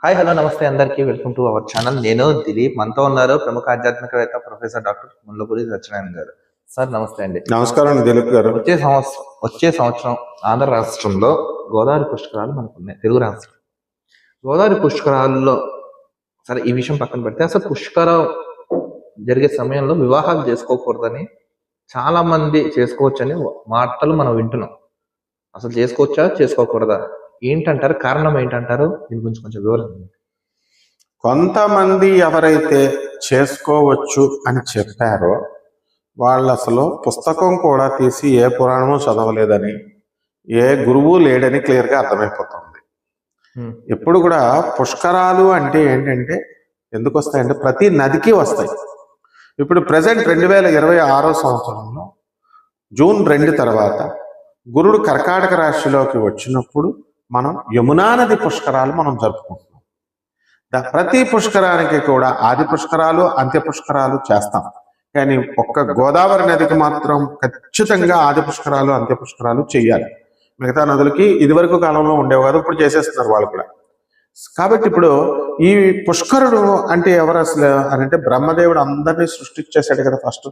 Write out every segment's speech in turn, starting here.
Hi hello నమస్తే అందరికీ welcome to our channel. నేను దిలీప్. మనతో ఉన్నారు ప్రముఖ ఆధ్యాత్మికవేత్త ప్రొఫెసర్ డాక్టర్ ముల్లపూరి సత్యనారాయణ గారు. సార్ నమస్తే అండి. నమస్కారం దిలీప్ గారు. వచ్చే సంవత్సరం ఆంధ్ర రాష్ట్రంలో గోదావరి పుష్కరాలు మనకున్నాయి. తెలుగు రాష్ట్రం గోదావరి పుష్కరాల్లో సరే ఈ విషయం పక్కన పెడితే అసలు పుష్కరం జరిగే సమయంలో వివాహాలు చేసుకోకూడదని చాలా మంది చేసుకోవచ్చని మాటలు మనం వింటున్నాం. అసలు చేసుకోవచ్చా చేసుకోకూడదా ఏంటంటారు? కారణం ఏంటంటారు? దీని గురించి కొంచెం వివరండి. కొంతమంది ఎవరైతే చేసుకోవచ్చు అని చెప్పారో వాళ్ళు అసలు పుస్తకం కూడా తీసి ఏ పురాణము చదవలేదని, ఏ గురువు లేడని క్లియర్గా అర్థమైపోతుంది. ఎప్పుడు కూడా పుష్కరాలు అంటే ఏంటంటే ఎందుకు వస్తాయంటే ప్రతి నదికి వస్తాయి. ఇప్పుడు ప్రజెంట్ 2026 సంవత్సరంలో జూన్ 2 తర్వాత గురుడు కర్కాటక రాశిలోకి వచ్చినప్పుడు మనం యమునా నది పుష్కరాలు మనం జరుపుకుంటున్నాం. ప్రతి పుష్కరానికి కూడా ఆది పుష్కరాలు అంత్య పుష్కరాలు చేస్తాం. కానీ ఒక్క గోదావరి నదికి మాత్రం ఖచ్చితంగా ఆది పుష్కరాలు అంత్య పుష్కరాలు చేయాలి. మిగతా నదులకి ఇదివరకు కాలంలో ఉండేవి కాదు, ఇప్పుడు చేసేస్తున్నారు వాళ్ళు కూడా. కాబట్టి ఇప్పుడు ఈ పుష్కరుడు అంటే ఎవరు అసలు అని అంటే బ్రహ్మదేవుడు అందరినీ సృష్టించేశాడు కదా. ఫస్ట్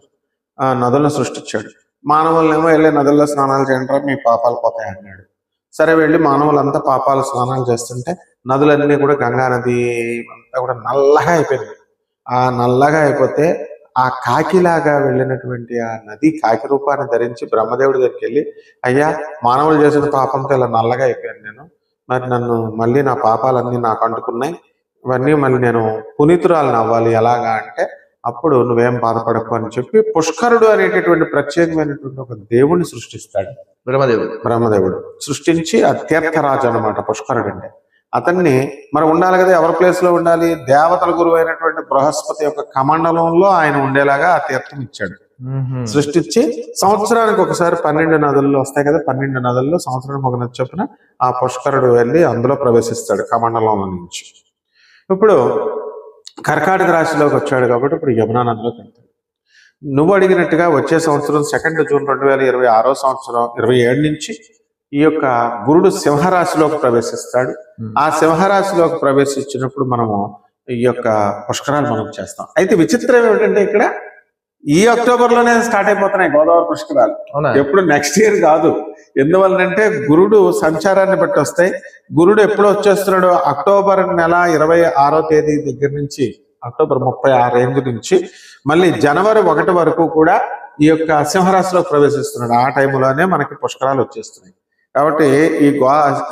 నదులను సృష్టించాడు. మానవులనేమో వెళ్ళి నదుల్లో స్నానాలు చేయండి మీ పాపాలు పోతాయి అన్నాడు. సరే వెళ్ళి మానవులంతా పాపాలు స్నానాలు చేస్తుంటే నదులన్నీ కూడా గంగా నది అంతా కూడా నల్లగా అయిపోయింది. ఆ నల్లగా అయిపోతే ఆ కాకిలాగా వెళ్ళినటువంటి ఆ నది కాకి రూపాన్ని ధరించి బ్రహ్మదేవుడి దగ్గరికి వెళ్ళి, అయ్యా మానవులు చేసిన పాపంతో ఇలా నల్లగా అయిపోయాను నేను, మరి నన్ను మళ్ళీ నా పాపాలన్నీ నాకు అంటుకున్నాయి, ఇవన్నీ మళ్ళీ నేను పునీతురాలను అవ్వాలి ఎలాగా అంటే, అప్పుడు నువ్వేం బాధపడకు అని చెప్పి పుష్కరుడు అనేటటువంటి ప్రత్యేకమైనటువంటి ఒక దేవుణ్ణి సృష్టిస్తాడు. బ్రహ్మదేవుడు సృష్టించి ఆ తీర్థరాజు అనమాట పుష్కరుడు అంటే. అతన్ని మరి ఉండాలి కదా, ఎవరి ప్లేస్ లో ఉండాలి? దేవతల గురువు అయినటువంటి బృహస్పతి యొక్క కమండలంలో ఆయన ఉండేలాగా ఆ తీర్థం ఇచ్చాడు. సృష్టించి సంవత్సరానికి ఒకసారి 12 నదుల్లో వస్తాయి కదా, 12 నదుల్లో సంవత్సరానికి ఒక నది చొప్పున ఆ పుష్కరుడు వెళ్ళి అందులో ప్రవేశిస్తాడు కమండలంలో నుంచి. ఇప్పుడు కర్కాటక రాశిలోకి వచ్చాడు కాబట్టి ఇప్పుడు యమునా నదిలోకి వెళ్తాడు. నువ్వు అడిగినట్టుగా వచ్చే సంవత్సరం 2 జూన్ 2026 సంవత్సరం 27 నుంచి ఈ యొక్క గురుడు సింహరాశిలోకి ప్రవేశిస్తాడు. ఆ సింహరాశిలోకి ప్రవేశించినప్పుడు మనము ఈ యొక్క పుష్కరాలు మనం చేస్తాం. అయితే విచిత్రం ఏమిటంటే ఇక్కడ ఈ అక్టోబర్లోనే స్టార్ట్ అయిపోతున్నాయి గోదావరి పుష్కరాలు. ఎప్పుడు నెక్స్ట్ ఇయర్ కాదు. ఎందువల్లనంటే గురుడు సంచారాన్ని బట్టి వస్తాయి. గురుడు ఎప్పుడు వచ్చేస్తున్నాడు? అక్టోబర్ నెల 26వ తేదీ దగ్గర నుంచి అక్టోబర్ 36 రేంజ్ నుంచి మళ్ళీ జనవరి 1 వరకు కూడా ఈ యొక్క సింహరాశిలో ప్రవేశిస్తున్నాడు. ఆ టైంలోనే మనకి పుష్కరాలు వచ్చేస్తున్నాయి. కాబట్టి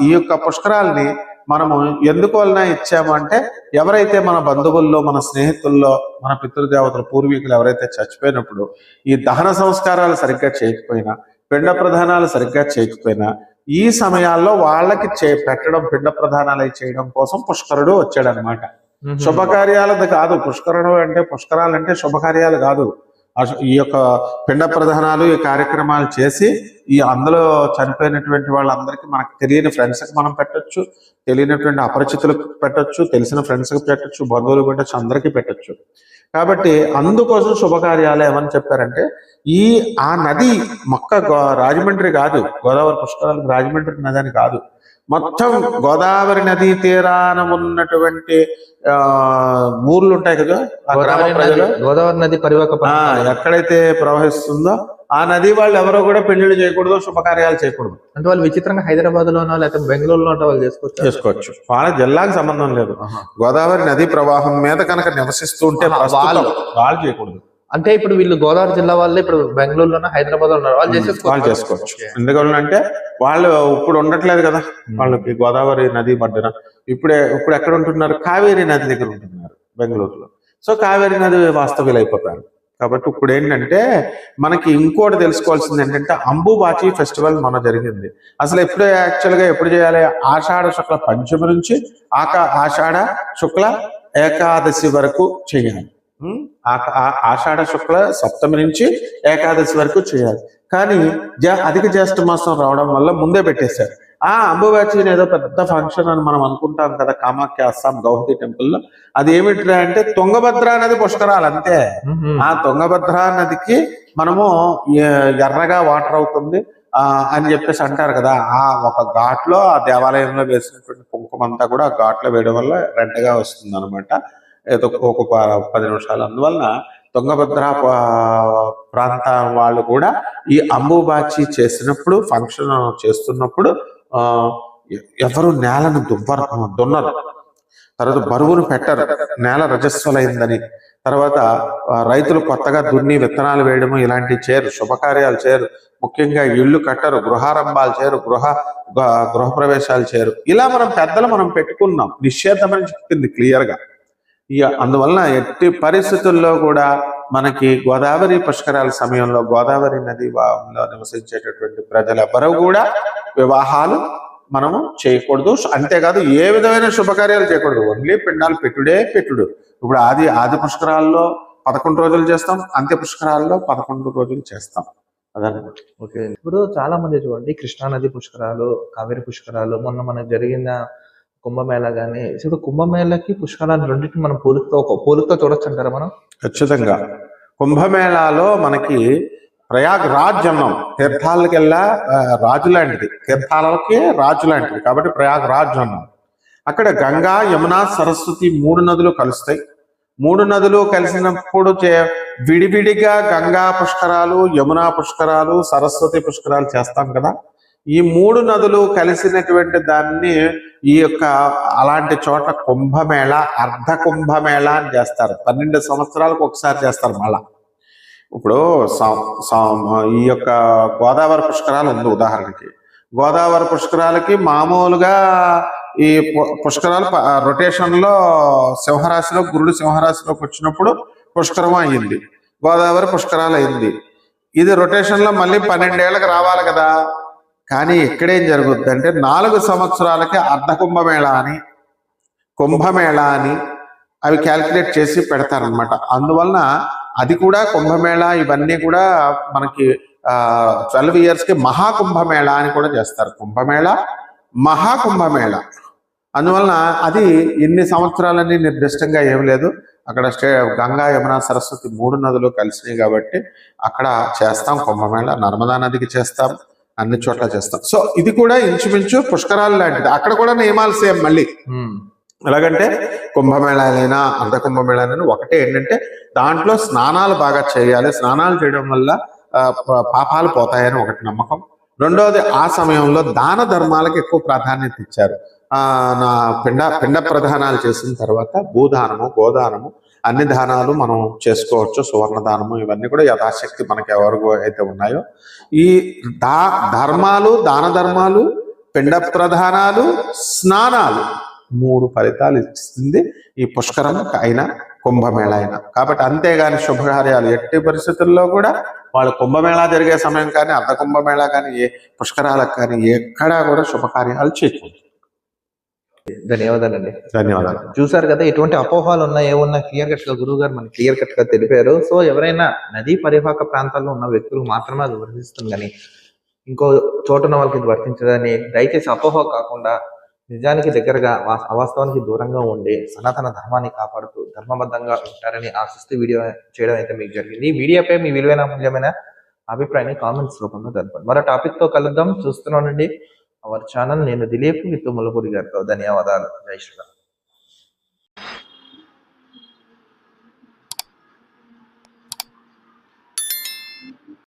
ఈ యొక్క పుష్కరాలని మనము ఎందుకోవాలన్నా ఇచ్చాము అంటే, ఎవరైతే మన బంధువుల్లో మన స్నేహితుల్లో మన పితృదేవతల పూర్వీకులు ఎవరైతే చచ్చిపోయినప్పుడు ఈ దహన సంస్కారాలు సరిగ్గా చేయకపోయినా, పిండ ప్రధానాలు సరిగ్గా చేయకపోయినా ఈ సమయాల్లో వాళ్ళకి పెట్టడం, పిండ ప్రధానాలు చేయడం కోసం పుష్కరుడు వచ్చాడు అనమాట. శుభకార్యాలది కాదు పుష్కరాలు అంటే శుభకార్యాలు కాదు. ఈ యొక్క పిండ ప్రధానాలు ఈ కార్యక్రమాలు చేసి ఈ అందులో చనిపోయినటువంటి వాళ్ళందరికీ మనకు తెలియని ఫ్రెండ్స్కి మనం పెట్టచ్చు, తెలియనటువంటి అపరిచితులకు పెట్టచ్చు, తెలిసిన ఫ్రెండ్స్కి పెట్టచ్చు, బంధువులు పెట్టచ్చు, అందరికీ పెట్టచ్చు. కాబట్టి అందుకోసం శుభకార్యాలు ఏమని చెప్పారంటే ఆ నది రాజమండ్రి కాదు, గోదావరి పుష్కరాలకు రాజమండ్రి నది అని కాదు, మొత్తం గోదావరి నదీ తీరాన ఉన్నటువంటి ఊర్లు ఉంటాయి కదా, గోదావరి నది పరివాహక ఎక్కడైతే ప్రవహిస్తుందో ఆ నది వాళ్ళు ఎవరో కూడా పెళ్లిళ్ళు చేయకూడదు, శుభకార్యాలు చేయకూడదు. అంటే వాళ్ళు విచిత్రంగా హైదరాబాద్ లోనో లేకపోతే బెంగళూరులో వాళ్ళు చేసుకోవచ్చు. వాళ్ళ జిల్లాకి సంబంధం లేదు. గోదావరి నది ప్రవాహం మీద కనుక నివసిస్తూ ఉంటే వాళ్ళు చేయకూడదు. అంటే ఇప్పుడు వీళ్ళు గోదావరి జిల్లా వాళ్ళే ఇప్పుడు బెంగళూరులోనే హైదరాబాద్ లో ఉన్నారు, వాళ్ళు చేసుకోవచ్చు. ఎందుకంటే వాళ్ళు ఇప్పుడు ఉండట్లేదు కదా, వాళ్ళకి గోదావరి నది మధ్యన ఇప్పుడు ఎక్కడ ఉంటున్నారు? కావేరీ నది దగ్గర ఉంటున్నారు బెంగళూరులో. సో కావేరీ నది వాస్తవ్యులు అయిపోతారు. కాబట్టి ఇప్పుడు ఏంటంటే మనకి ఇంకోటి తెలుసుకోవాల్సింది ఏంటంటే అంబుబాచి ఫెస్టివల్ మన జరిగింది. అసలు ఎప్పుడు చేయాలి? ఆషాఢ శుక్ల పంచమి నుంచి ఆషాఢ శుక్ల ఏకాదశి వరకు చేయాలి. ఆషాఢ శుక్ల సప్తమి నుంచి ఏకాదశి వరకు చేయాలి. కానీ అధిక జ్యేష్ఠ మాసం రావడం వల్ల ముందే పెట్టేశారు. అంబుబాచిని ఏదో పెద్ద ఫంక్షన్ అని మనం అనుకుంటాం కదా కామాఖ్య అస్సాం గౌహతి టెంపుల్లో. అది ఏమిట్రా అంటే తుంగభద్ర నది పుష్కరాలు అంతే. ఆ తుంగభద్ర నదికి మనము ఎర్రగా వాటర్ అవుతుంది. అని చెప్పేసి అంటారు కదా. ఆ ఒక ఘాట్లో ఆ దేవాలయంలో వేసినటువంటి కుంకుమ అంతా కూడా ఆ ఘాట్లో వేయడం వల్ల రెంటగా వస్తుంది అనమాట. ఏదో ఒక 10 నిమిషాలు. అందువలన తుంగభద్ర ప్రాంతం వాళ్ళు కూడా ఈ అంబుబాచి చేసినప్పుడు, ఫంక్షన్ చేస్తున్నప్పుడు ఆ ఎవరు నేలను దున్నరు. తర్వాత బరువును పెట్టరు, నేల రజస్వలైందని. తర్వాత రైతులు కొత్తగా దున్ని విత్తనాలు వేయడము ఇలాంటివి చేయరు, శుభకార్యాలు చేయరు, ముఖ్యంగా ఇళ్ళు కట్టరు, గృహారంభాలు చేయరు, గృహప్రవేశాలు చేయరు. ఇలా మనం పెట్టుకున్నాం, నిషేధమని చెప్పింది క్లియర్గా. అందువలన ఎట్టి పరిస్థితుల్లో కూడా మనకి గోదావరి పుష్కరాల సమయంలో గోదావరి నది లో నివసించేటటువంటి ప్రజలెవరూ కూడా వివాహాలు మనము చేయకూడదు. అంతేకాదు ఏ విధమైన శుభకార్యాలు చేయకూడదు. ఓన్లీ పిండాలు పెట్టుడు. ఇప్పుడు ఆది పుష్కరాల్లో 11 రోజులు చేస్తాం, అంత్య పుష్కరాల్లో 11 రోజులు చేస్తాం. అదనమాట. ఓకే. ఇప్పుడు చాలా మంది చూడండి, కృష్ణానది పుష్కరాలు, కావేరి పుష్కరాలు, మొన్న మనకు జరిగిన కుంభమేళ గానీ, ఇప్పుడు కుంభమేళకి పుష్కరాలు రెండింటిని మనం పోలికతో చూడొచ్చు అంటారా మనం? ఖచ్చితంగా. కుంభమేళాలో మనకి ప్రయాగ్రాజ్ అన్నాం, తీర్థాలకెల్లా రాజు లాంటిది, తీర్థాలకి రాజు లాంటిది కాబట్టి ప్రయాగ్రాజ్ అన్నాం. అక్కడ గంగా, యమున, సరస్వతి 3 నదులు కలుస్తాయి. 3 నదులు కలిసినప్పుడు విడివిడిగా గంగా పుష్కరాలు, యమునా పుష్కరాలు, సరస్వతి పుష్కరాలు చేస్తాం కదా. ఈ 3 నదులు కలిసినటువంటి దాన్ని అలాంటి చోట కుంభమేళ, అర్ధ కుంభమేళ అని చేస్తారు. 12 సంవత్సరాలకు ఒకసారి చేస్తారు. మళ్ళా ఇప్పుడు ఈ గోదావరి పుష్కరాలు ఉంది ఉదాహరణకి. గోదావరి పుష్కరాలకి మామూలుగా ఈ పుష్కరాలు రొటేషన్లో సింహరాశిలో, గురుడు సింహరాశిలోకి వచ్చినప్పుడు పుష్కరం అయ్యింది, గోదావరి పుష్కరాలు అయింది. ఇది రొటేషన్లో మళ్ళీ 12 ఏళ్ళకి రావాలి కదా. కానీ ఇక్కడేం జరుగుద్ది అంటే 4 సంవత్సరాలకి అర్ధ కుంభమేళ అని అవి క్యాల్కులేట్ చేసి పెడతారనమాట. అందువలన అది కూడా కుంభమేళ, ఇవన్నీ కూడా మనకి 12 ఇయర్స్కి మహాకుంభమేళ అని కూడా చేస్తారు. కుంభమేళ, మహాకుంభమేళ. అందువలన అది ఇన్ని సంవత్సరాలని నిర్దిష్టంగా ఏం లేదు. అక్కడ గంగా, యమున, సరస్వతి 3 నదులు కలిసినాయి కాబట్టి అక్కడ చేస్తాం కుంభమేళ. నర్మదా నదికి చేస్తాం, అన్ని చోట్ల చేస్తాం. సో ఇది కూడా ఇంచుమించు పుష్కరాలు లాంటిది. అక్కడ కూడా నియమాలు సేమ్ మళ్ళీ. ఎలాగంటే కుంభమేళాలైనా అర్ధ కుంభమేళాలైనా ఒకటే, ఏంటంటే దాంట్లో స్నానాలు బాగా చేయాలి. స్నానాలు చేయడం వల్ల పాపాలు పోతాయని ఒకటి నమ్మకం. రెండోది, ఆ సమయంలో దాన ధర్మాలకు ఎక్కువ ప్రాధాన్యత ఇచ్చారు. నా పిండ ప్రదానాలు చేసిన తర్వాత భూదానము, గోదానము, అన్ని దానాలు మనం చేసుకోవచ్చు. సువర్ణ దానము, ఇవన్నీ కూడా యథాశక్తి మనకి ఎవరు అయితే ఉన్నాయో ఈ ధర్మాలు, దాన ధర్మాలు, పిండ ప్రధానాలు, స్నానాలు 3 ఫలితాలు ఇస్తుంది ఈ పుష్కరం అయినా కుంభమేళ అయినా. కాబట్టి అంతేగాని శుభకార్యాలు ఎట్టి పరిస్థితుల్లో కూడా వాళ్ళు కుంభమేళా జరిగే సమయం కానీ, అర్ధ కుంభమేళా కానీ, ఏ పుష్కరాలకు కానీ ఎక్కడా కూడా శుభకార్యాలు చేయకూడదు. ధన్యవాదాలండి. ధన్యవాదాలు. చూసారు కదా, ఎటువంటి అపోహాలు ఉన్నా ఏమున్నా క్లియర్ కట్ గా గురువు గారు మనకి క్లియర్ కట్ గా తెలిపారు. సో ఎవరైనా నదీ పరివాహక ప్రాంతాల్లో ఉన్న వ్యక్తులు మాత్రమే అది వర్తిస్తుంది కానీ ఇంకో చోట ఉన్న వాళ్ళకి ఇది వర్తించదని దయచేసి అపోహ కాకుండా నిజానికి దగ్గరగా, అవాస్తవానికి దూరంగా ఉండి సనాతన ధర్మాన్ని కాపాడుతూ ధర్మబద్ధంగా ఉంటారని ఆశిస్తూ వీడియో చేయడం అయితే మీకు జరిగింది. ఈ వీడియోపై మీ విలువైన మూల్యమైన అభిప్రాయాన్ని కామెంట్స్ రూపంలో తెలపండి. మరో టాపిక్ తో కలుద్దాం. చూస్తున్నానండి అవర్ ఛానల్. నేను దిలీప్ విత్ ములపూరి గారితో. ధన్యవాదాలు. జై శ్రీరామ్.